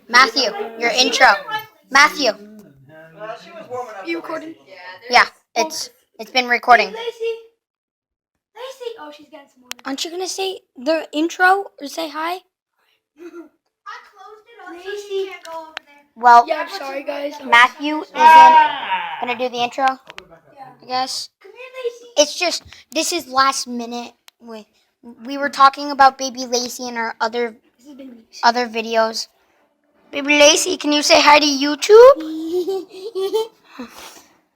Matthew, your intro. Matthew. She was warming up. You recording? Yeah, it's been recording. Lacey. Oh, she's getting some water. Aren't you gonna say the intro or say hi? I closed it up so she can't go over there. Well, Yeah, I'm sorry, guys. Matthew isn't gonna do the intro. Yeah. I guess Come here, Lacey. it's just this is last minute. We were talking about Baby Lacey in our other This is Baby Lacey. videos. Baby Lacey, can you say hi to YouTube?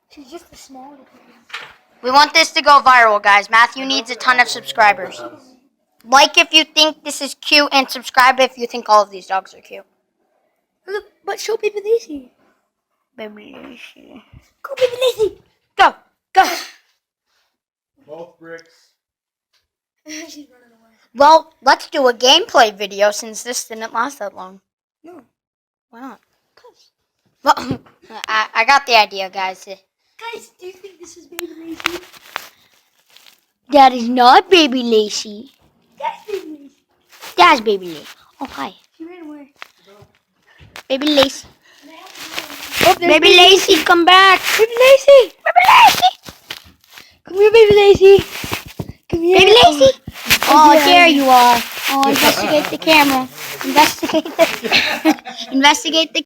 She's just a small little baby. We want this to go viral, guys. Matthew needs a ton of subscribers. Like if you think this is cute, and subscribe if you think all of these dogs are cute. Look, but show Baby Lacey. Baby Lacey. Go, Baby Lacey. Go, go. Both bricks. She's running away. Well, let's do a gameplay video since this didn't last that long. No. Why not? Well, I got the idea, guys. Guys, do you think this is Baby Lacey? That is not Baby Lacey. That's Baby Lacey. That's Baby Lacey. Oh, hi. She ran away. Baby Lacey. Oh, Baby Lacey, come back. Baby Lacey. Baby Lacey. Come here, Baby Lacey. Come here. Baby Lacey. Oh, Yeah. there you are. Oh, investigate the camera. Investigate the